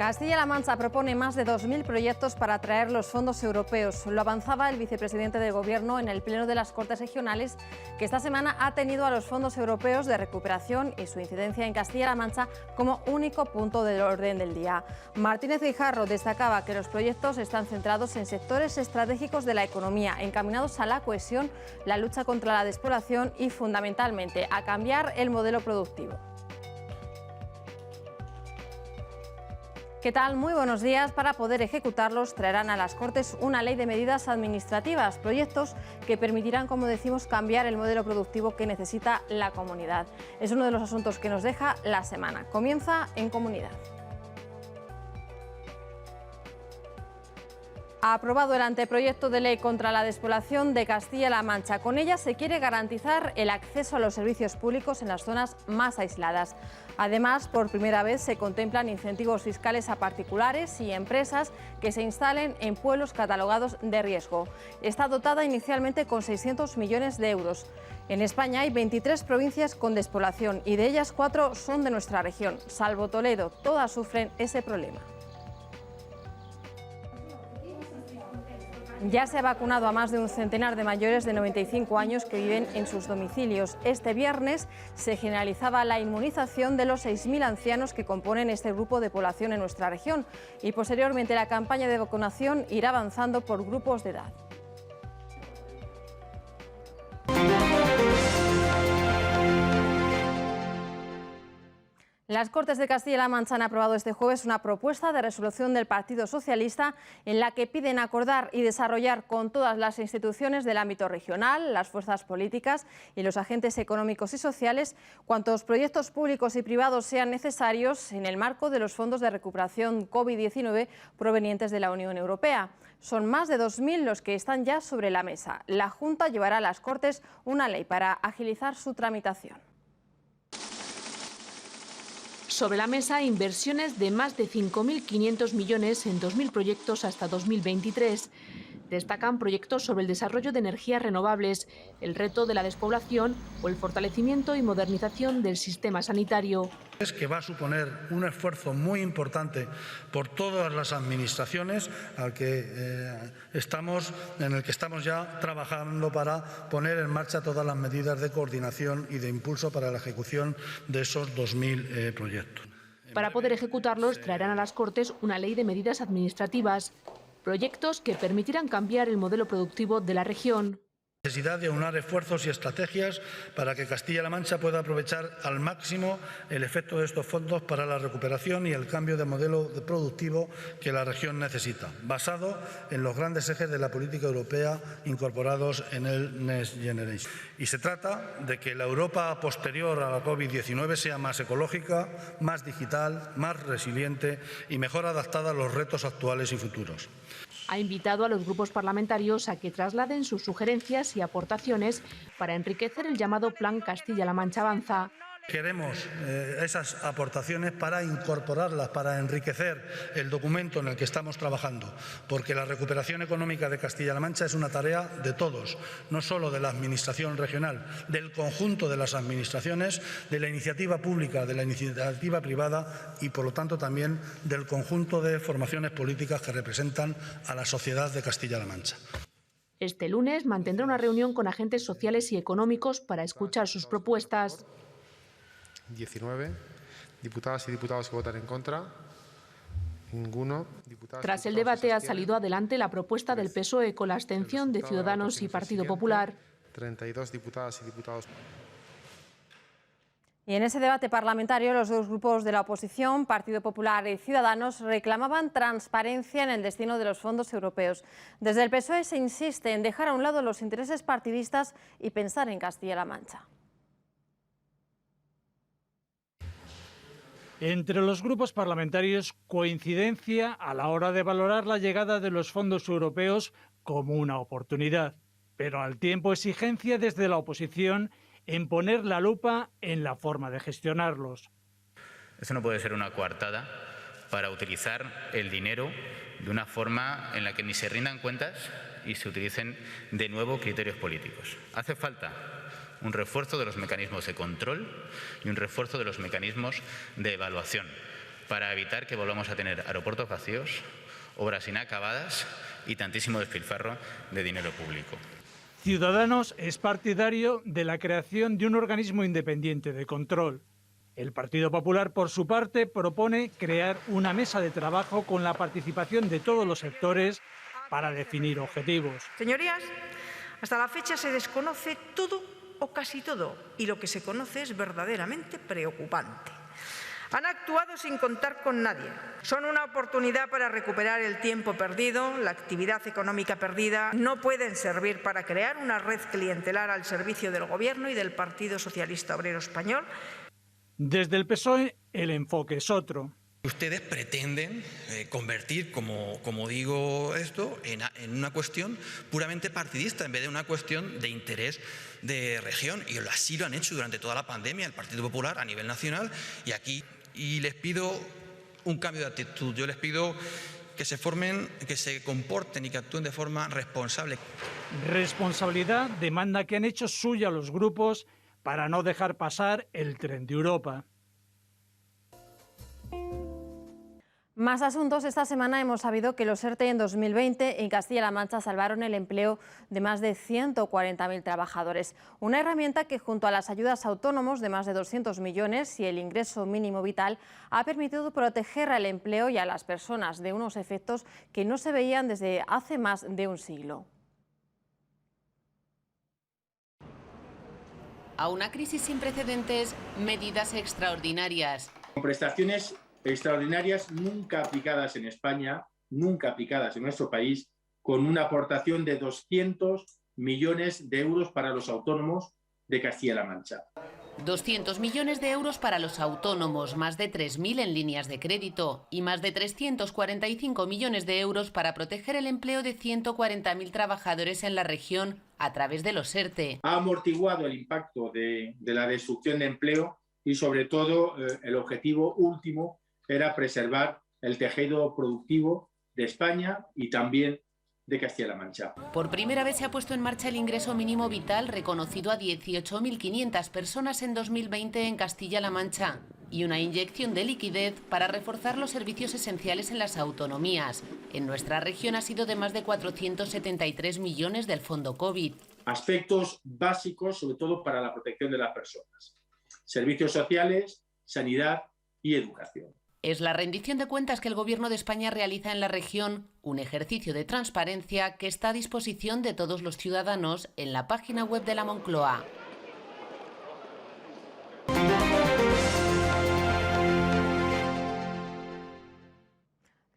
Castilla-La Mancha propone más de 2.000 proyectos para atraer los fondos europeos. Lo avanzaba el vicepresidente del Gobierno en el Pleno de las Cortes Regionales, que esta semana ha tenido a los fondos europeos de recuperación y su incidencia en Castilla-La Mancha como único punto del orden del día. Martínez Guijarro destacaba que los proyectos están centrados en sectores estratégicos de la economía, encaminados a la cohesión, la lucha contra la despoblación y, fundamentalmente, a cambiar el modelo productivo. ¿Qué tal? Muy buenos días. Para poder ejecutarlos traerán a las Cortes una ley de medidas administrativas, proyectos que permitirán, como decimos, cambiar el modelo productivo que necesita la comunidad. Es uno de los asuntos que nos deja la semana. Comienza en Comunidad. Ha aprobado el anteproyecto de ley contra la despoblación de Castilla-La Mancha. Con ella se quiere garantizar el acceso a los servicios públicos en las zonas más aisladas. Además, por primera vez se contemplan incentivos fiscales a particulares y empresas que se instalen en pueblos catalogados de riesgo. Está dotada inicialmente con 600 millones de euros. En España hay 23 provincias con despoblación y de ellas 4 son de nuestra región. Salvo Toledo, todas sufren ese problema. Ya se ha vacunado a más de un centenar de mayores de 95 años que viven en sus domicilios. Este viernes se generalizaba la inmunización de los 6.000 ancianos que componen este grupo de población en nuestra región y posteriormente la campaña de vacunación irá avanzando por grupos de edad. Las Cortes de Castilla-La Mancha han aprobado este jueves una propuesta de resolución del Partido Socialista en la que piden acordar y desarrollar con todas las instituciones del ámbito regional, las fuerzas políticas y los agentes económicos y sociales cuantos proyectos públicos y privados sean necesarios en el marco de los fondos de recuperación COVID-19 provenientes de la Unión Europea. Son más de 2.000 los que están ya sobre la mesa. La Junta llevará a las Cortes una ley para agilizar su tramitación. Sobre la mesa, inversiones de más de 5.500 millones en 2.000 proyectos hasta 2023. Destacan proyectos sobre el desarrollo de energías renovables, el reto de la despoblación o el fortalecimiento y modernización del sistema sanitario. Es que va a suponer un esfuerzo muy importante por todas las administraciones en el que estamos ya trabajando para poner en marcha todas las medidas de coordinación y de impulso para la ejecución de esos 2.000 proyectos. Para poder ejecutarlos, traerán a las Cortes una ley de medidas administrativas, proyectos que permitirán cambiar el modelo productivo de la región. La necesidad de aunar esfuerzos y estrategias para que Castilla-La Mancha pueda aprovechar al máximo el efecto de estos fondos para la recuperación y el cambio de modelo productivo que la región necesita, basado en los grandes ejes de la política europea incorporados en el Next Generation. Y se trata de que la Europa posterior a la COVID-19 sea más ecológica, más digital, más resiliente y mejor adaptada a los retos actuales y futuros. Ha invitado a los grupos parlamentarios a que trasladen sus sugerencias y aportaciones para enriquecer el llamado Plan Castilla-La Mancha Avanza. Queremos esas aportaciones para incorporarlas, para enriquecer el documento en el que estamos trabajando, porque la recuperación económica de Castilla-La Mancha es una tarea de todos, no solo de la Administración regional, del conjunto de las administraciones, de la iniciativa pública, de la iniciativa privada y, por lo tanto, también del conjunto de formaciones políticas que representan a la sociedad de Castilla-La Mancha. Este lunes mantendrá una reunión con agentes sociales y económicos para escuchar sus propuestas. 19 diputadas y diputados que votan en contra, ninguno. Tras el debate ha salido adelante la propuesta del PSOE con la abstención de Ciudadanos y Partido Popular. 32 diputadas y diputados. Y en ese debate parlamentario, los dos grupos de la oposición, Partido Popular y Ciudadanos, reclamaban transparencia en el destino de los fondos europeos. Desde el PSOE se insiste en dejar a un lado los intereses partidistas y pensar en Castilla-La Mancha. Entre los grupos parlamentarios, coincidencia a la hora de valorar la llegada de los fondos europeos como una oportunidad, pero al tiempo exigencia desde la oposición en poner la lupa en la forma de gestionarlos. Eso no puede ser una coartada para utilizar el dinero de una forma en la que ni se rindan cuentas y se utilicen de nuevo criterios políticos. Hace falta un refuerzo de los mecanismos de control y un refuerzo de los mecanismos de evaluación. para evitar que volvamos a tener aeropuertos vacíos, obras inacabadas y tantísimo despilfarro de dinero público. Ciudadanos es partidario de la creación de un organismo independiente de control. El Partido Popular, por su parte, propone crear una mesa de trabajo con la participación de todos los sectores para definir objetivos. Señorías, hasta la fecha se desconoce todo o casi todo, y lo que se conoce es verdaderamente preocupante. Han actuado sin contar con nadie. Son una oportunidad para recuperar el tiempo perdido, la actividad económica perdida. No pueden servir para crear una red clientelar al servicio del Gobierno y del Partido Socialista Obrero Español. Desde el PSOE, el enfoque es otro. Ustedes pretenden convertir, como digo esto, en una cuestión puramente partidista, en vez de una cuestión de interés de región. Y así lo han hecho durante toda la pandemia el Partido Popular a nivel nacional y aquí. Y les pido un cambio de actitud. Yo les pido que se formen, que se comporten y que actúen de forma responsable. Responsabilidad demanda que han hecho suya los grupos para no dejar pasar el tren de Europa. Más asuntos. Esta semana hemos sabido que los ERTE en 2020 en Castilla-La Mancha salvaron el empleo de más de 140.000 trabajadores. Una herramienta que, junto a las ayudas a autónomos de más de 200 millones y el ingreso mínimo vital, ha permitido proteger al empleo y a las personas de unos efectos que no se veían desde hace más de un siglo. A una crisis sin precedentes, medidas extraordinarias. Con prestaciones extraordinarias nunca aplicadas en España, nunca aplicadas en nuestro país, con una aportación de 200 millones de euros para los autónomos de Castilla-La Mancha. 200 millones de euros para los autónomos, más de 3.000 en líneas de crédito y más de 345 millones de euros para proteger el empleo de 140.000 trabajadores en la región a través de los ERTE. Ha amortiguado el impacto de la destrucción de empleo y, sobre todo, el objetivo último era preservar el tejido productivo de España y también de Castilla-La Mancha. Por primera vez se ha puesto en marcha el ingreso mínimo vital reconocido a 18.500 personas en 2020 en Castilla-La Mancha y una inyección de liquidez para reforzar los servicios esenciales en las autonomías. En nuestra región ha sido de más de 473 millones del fondo COVID. Aspectos básicos, sobre todo para la protección de las personas. Servicios sociales, sanidad y educación. Es la rendición de cuentas que el Gobierno de España realiza en la región, un ejercicio de transparencia que está a disposición de todos los ciudadanos en la página web de la Moncloa.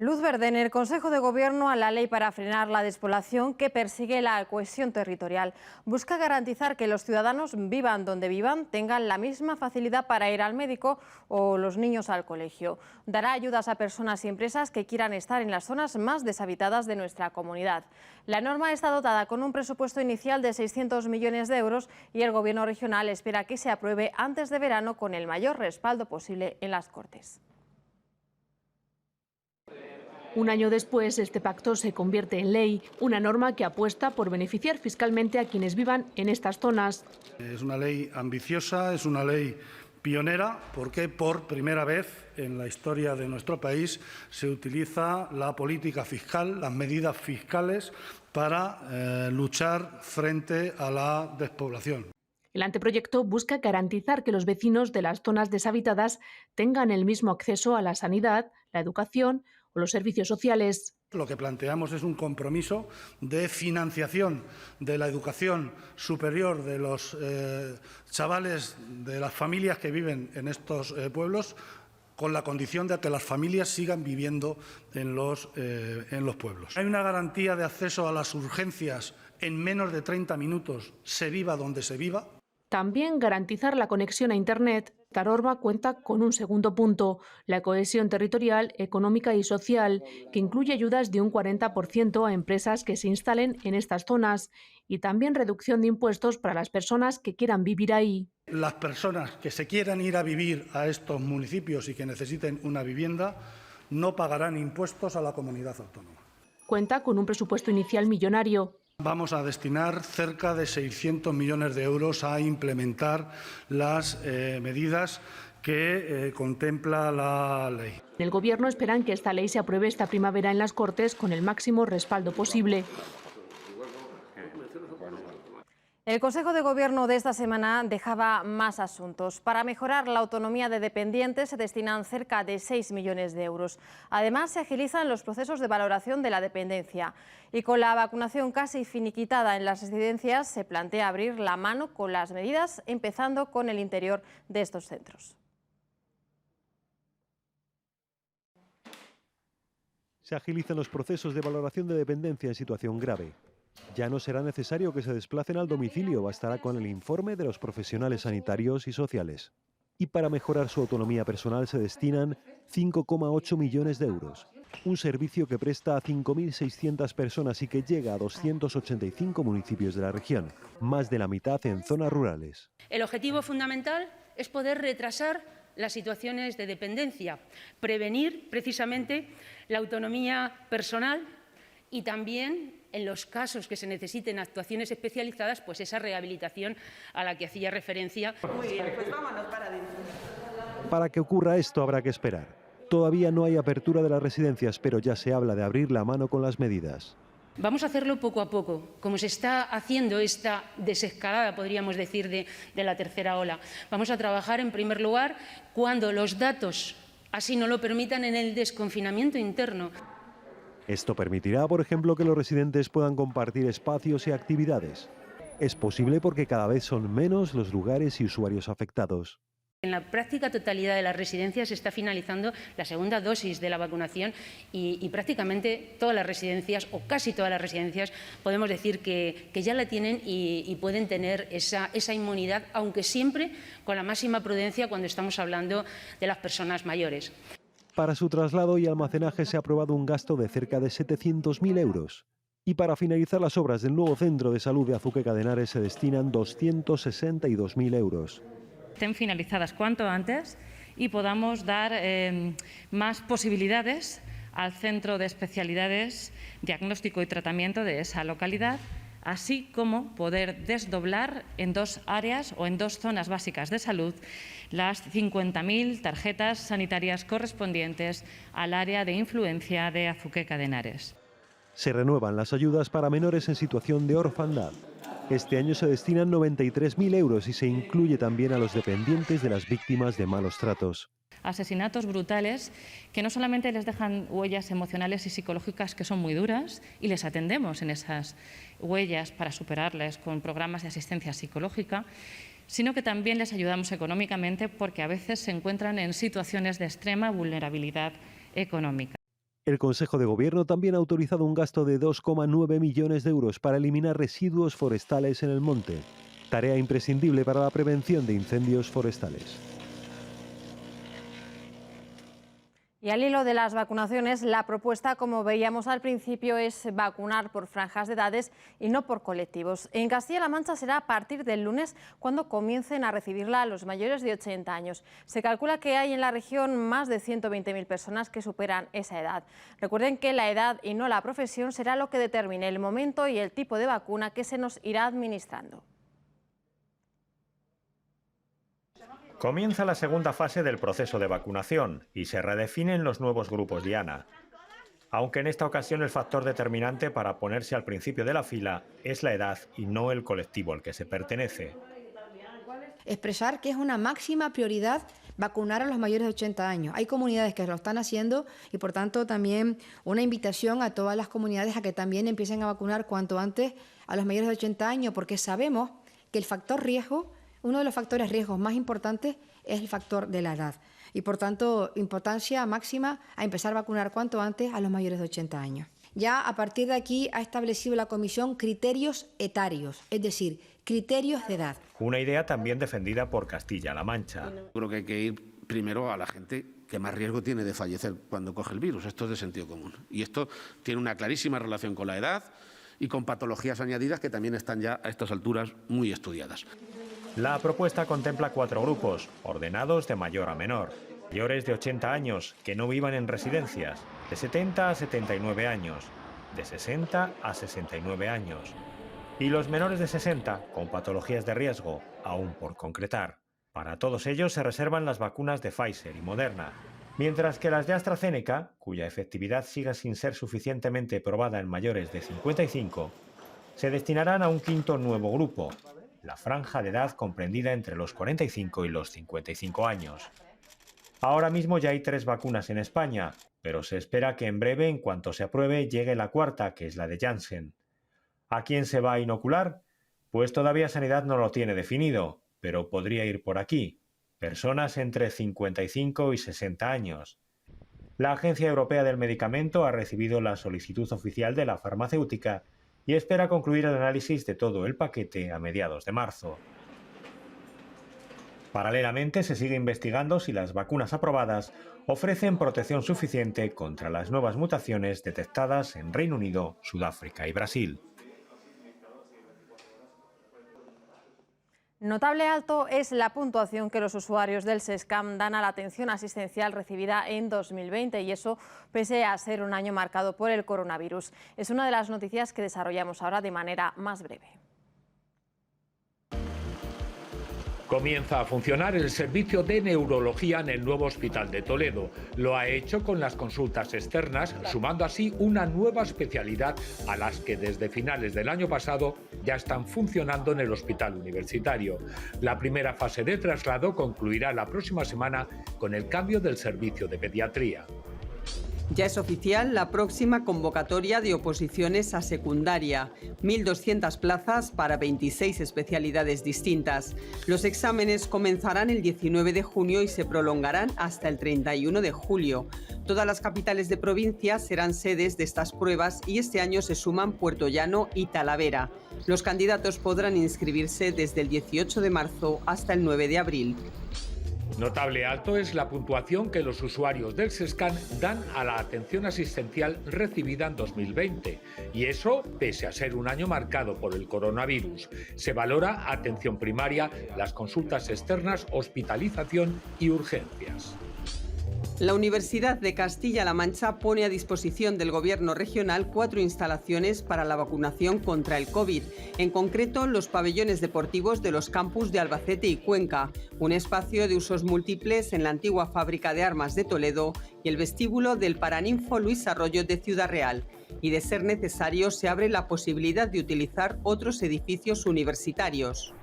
Luz verde en el Consejo de Gobierno a la ley para frenar la despoblación que persigue la cohesión territorial. Busca garantizar que los ciudadanos, vivan donde vivan, tengan la misma facilidad para ir al médico o los niños al colegio. Dará ayudas a personas y empresas que quieran estar en las zonas más deshabitadas de nuestra comunidad. La norma está dotada con un presupuesto inicial de 600 millones de euros y el Gobierno regional espera que se apruebe antes de verano con el mayor respaldo posible en las Cortes. Un año después, este pacto se convierte en ley, una norma que apuesta por beneficiar fiscalmente a quienes vivan en estas zonas. Es una ley ambiciosa, es una ley pionera, porque por primera vez en la historia de nuestro país se utiliza la política fiscal, las medidas fiscales para luchar frente a la despoblación. El anteproyecto busca garantizar que los vecinos de las zonas deshabitadas tengan el mismo acceso a la sanidad, la educación o los servicios sociales. Lo que planteamos es un compromiso de financiación de la educación superior de los chavales de las familias que viven en estos pueblos, con la condición de que las familias sigan viviendo en los pueblos. Hay una garantía de acceso a las urgencias en menos de 30 minutos, se viva donde se viva. También garantizar la conexión a Internet. Esta norma cuenta con un segundo punto, la cohesión territorial, económica y social, que incluye ayudas de un 40% a empresas que se instalen en estas zonas y también reducción de impuestos para las personas que quieran vivir ahí. Las personas que se quieran ir a vivir a estos municipios y que necesiten una vivienda no pagarán impuestos a la comunidad autónoma. Cuenta con un presupuesto inicial millonario. Vamos a destinar cerca de 600 millones de euros a implementar las medidas que contempla la ley. En el Gobierno esperan que esta ley se apruebe esta primavera en las Cortes con el máximo respaldo posible. El Consejo de Gobierno de esta semana dejaba más asuntos. Para mejorar la autonomía de dependientes se destinan cerca de 6 millones de euros. Además, se agilizan los procesos de valoración de la dependencia. Y con la vacunación casi finiquitada en las residencias, se plantea abrir la mano con las medidas, empezando con el interior de estos centros. Se agilizan los procesos de valoración de dependencia en situación grave. Ya no será necesario que se desplacen al domicilio, bastará con el informe de los profesionales sanitarios y sociales. Y para mejorar su autonomía personal se destinan 5,8 millones de euros. Un servicio que presta a 5.600 personas y que llega a 285 municipios de la región, más de la mitad en zonas rurales. El objetivo fundamental es poder retrasar las situaciones de dependencia, prevenir precisamente la autonomía personal y también, en los casos que se necesiten actuaciones especializadas, pues esa rehabilitación a la que hacía referencia. Muy bien, pues vámonos para adentro. Para que ocurra esto habrá que esperar. Todavía no hay apertura de las residencias, pero ya se habla de abrir la mano con las medidas. Vamos a hacerlo poco a poco, como se está haciendo esta desescalada, podríamos decir, de la tercera ola. Vamos a trabajar, en primer lugar, cuando los datos así no lo permitan, en el desconfinamiento interno. Esto permitirá, por ejemplo, que los residentes puedan compartir espacios y actividades. Es posible porque cada vez son menos los lugares y usuarios afectados. En la práctica totalidad de las residencias se está finalizando la segunda dosis de la vacunación y prácticamente todas las residencias, o casi todas las residencias, podemos decir que ya la tienen y pueden tener esa inmunidad, aunque siempre con la máxima prudencia cuando estamos hablando de las personas mayores. Para su traslado y almacenaje se ha aprobado un gasto de cerca de 700.000 euros. Y para finalizar las obras del nuevo centro de salud de Azuqueca de Henares se destinan 262.000 euros. Estén finalizadas cuanto antes y podamos dar más posibilidades al Centro de Especialidades, Diagnóstico y Tratamiento de esa localidad, así como poder desdoblar en dos áreas o en dos zonas básicas de salud las 50.000 tarjetas sanitarias correspondientes al área de influencia de Azuqueca de Henares. Se renuevan las ayudas para menores en situación de orfandad. Este año se destinan 93.000 euros y se incluye también a los dependientes de las víctimas de malos tratos. Asesinatos brutales que no solamente les dejan huellas emocionales y psicológicas que son muy duras y les atendemos en esas huellas para superarlas con programas de asistencia psicológica, sino que también les ayudamos económicamente porque a veces se encuentran en situaciones de extrema vulnerabilidad económica. El Consejo de Gobierno también ha autorizado un gasto de 2,9 millones de euros para eliminar residuos forestales en el monte, tarea imprescindible para la prevención de incendios forestales. Y al hilo de las vacunaciones, la propuesta, como veíamos al principio, es vacunar por franjas de edades y no por colectivos. En Castilla-La Mancha será a partir del lunes cuando comiencen a recibirla los mayores de 80 años. Se calcula que hay en la región más de 120.000 personas que superan esa edad. Recuerden que la edad y no la profesión será lo que determine el momento y el tipo de vacuna que se nos irá administrando. Comienza la segunda fase del proceso de vacunación y se redefinen los nuevos grupos diana. Aunque en esta ocasión el factor determinante para ponerse al principio de la fila es la edad y no el colectivo al que se pertenece. Expresar que es una máxima prioridad vacunar a los mayores de 80 años. Hay comunidades que lo están haciendo y, por tanto, también una invitación a todas las comunidades a que también empiecen a vacunar cuanto antes a los mayores de 80 años, porque sabemos que el factor riesgo, uno de los factores riesgos más importantes es el factor de la edad. Y, por tanto, importancia máxima a empezar a vacunar cuanto antes a los mayores de 80 años. Ya a partir de aquí ha establecido la Comisión criterios etarios, es decir, criterios de edad. Una idea también defendida por Castilla-La Mancha. Creo que hay que ir primero a la gente que más riesgo tiene de fallecer cuando coge el virus. Esto es de sentido común. Y esto tiene una clarísima relación con la edad y con patologías añadidas que también están ya a estas alturas muy estudiadas. La propuesta contempla 4 grupos, ordenados de mayor a menor. Mayores de 80 años que no vivan en residencias, de 70 a 79 años, de 60 a 69 años. Y los menores de 60 con patologías de riesgo, aún por concretar. Para todos ellos se reservan las vacunas de Pfizer y Moderna, mientras que las de AstraZeneca, cuya efectividad siga sin ser suficientemente probada en mayores de 55, se destinarán a un quinto nuevo grupo, la franja de edad comprendida entre los 45 y los 55 años. Ahora mismo ya hay 3 vacunas en España, pero se espera que en breve, en cuanto se apruebe, llegue la cuarta, que es la de Janssen. ¿A quién se va a inocular? Pues todavía Sanidad no lo tiene definido, pero podría ir por aquí. Personas entre 55 y 60 años. La Agencia Europea del Medicamento ha recibido la solicitud oficial de la farmacéutica y espera concluir el análisis de todo el paquete a mediados de marzo. Paralelamente, se sigue investigando si las vacunas aprobadas ofrecen protección suficiente contra las nuevas mutaciones detectadas en Reino Unido, Sudáfrica y Brasil. Notable alto es la puntuación que los usuarios del SESCAM dan a la atención asistencial recibida en 2020 y eso pese a ser un año marcado por el coronavirus. Es una de las noticias que desarrollamos ahora de manera más breve. Comienza a funcionar el servicio de neurología en el nuevo Hospital de Toledo. Lo ha hecho con las consultas externas, sumando así una nueva especialidad a las que desde finales del año pasado ya están funcionando en el Hospital Universitario. La primera fase de traslado concluirá la próxima semana con el cambio del servicio de pediatría. Ya es oficial la próxima convocatoria de oposiciones a secundaria, 1.200 plazas para 26 especialidades distintas. Los exámenes comenzarán el 19 de junio y se prolongarán hasta el 31 de julio. Todas las capitales de provincia serán sedes de estas pruebas y este año se suman Puerto Llano y Talavera. Los candidatos podrán inscribirse desde el 18 de marzo hasta el 9 de abril. Notable alto es la puntuación que los usuarios del SESCAM dan a la atención asistencial recibida en 2020. Y eso pese a ser un año marcado por el coronavirus. Se valora atención primaria, las consultas externas, hospitalización y urgencias. La Universidad de Castilla-La Mancha pone a disposición del Gobierno regional 4 instalaciones para la vacunación contra el COVID, en concreto los pabellones deportivos de los campus de Albacete y Cuenca, un espacio de usos múltiples en la antigua fábrica de armas de Toledo y el vestíbulo del Paraninfo Luis Arroyo de Ciudad Real. Y de ser necesario, se abre la posibilidad de utilizar otros edificios universitarios.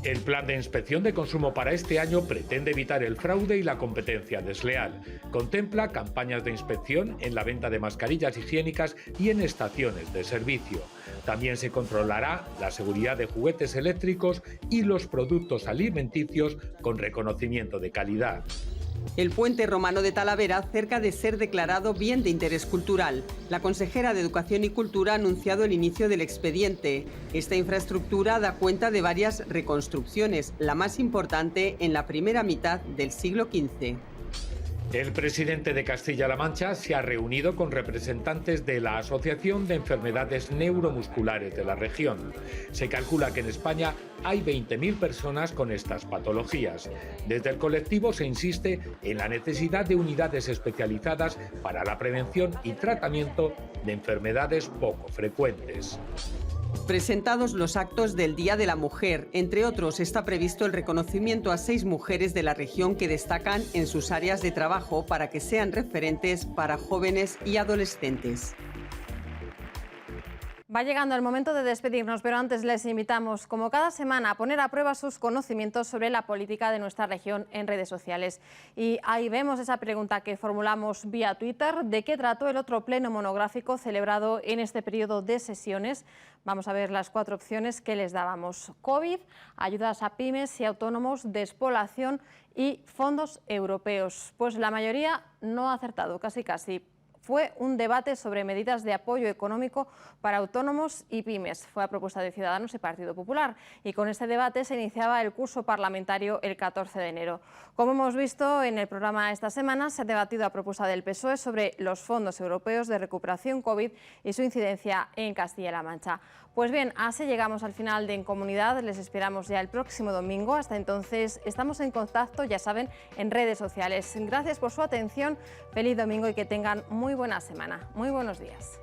El plan de inspección de consumo para este año pretende evitar el fraude y la competencia desleal. Contempla campañas de inspección en la venta de mascarillas higiénicas y en estaciones de servicio. También se controlará la seguridad de juguetes eléctricos y los productos alimenticios con reconocimiento de calidad. El puente romano de Talavera cerca de ser declarado bien de interés cultural. La consejera de Educación y Cultura ha anunciado el inicio del expediente. Esta infraestructura da cuenta de varias reconstrucciones, la más importante en la primera mitad del siglo XV. El presidente de Castilla-La Mancha se ha reunido con representantes de la Asociación de Enfermedades Neuromusculares de la región. Se calcula que en España hay 20.000 personas con estas patologías. Desde el colectivo se insiste en la necesidad de unidades especializadas para la prevención y tratamiento de enfermedades poco frecuentes. Presentados los actos del Día de la Mujer, entre otros está previsto el reconocimiento a 6 mujeres de la región que destacan en sus áreas de trabajo para que sean referentes para jóvenes y adolescentes. Va llegando el momento de despedirnos, pero antes les invitamos, como cada semana, a poner a prueba sus conocimientos sobre la política de nuestra región en redes sociales. Y ahí vemos esa pregunta que formulamos vía Twitter: ¿de qué trató el otro pleno monográfico celebrado en este periodo de sesiones? Vamos a ver las 4 opciones que les dábamos: COVID, ayudas a pymes y autónomos, despoblación y fondos europeos. Pues la mayoría no ha acertado, casi. Fue un debate sobre medidas de apoyo económico para autónomos y pymes. Fue a propuesta de Ciudadanos y Partido Popular. Y con este debate se iniciaba el curso parlamentario el 14 de enero. Como hemos visto en el programa esta semana, se ha debatido a propuesta del PSOE sobre los fondos europeos de recuperación COVID y su incidencia en Castilla-La Mancha. Pues bien, así llegamos al final de En Comunidad. Les esperamos ya el próximo domingo. Hasta entonces estamos en contacto, ya saben, en redes sociales. Gracias por su atención, feliz domingo y que tengan muy buena semana. Muy buenos días.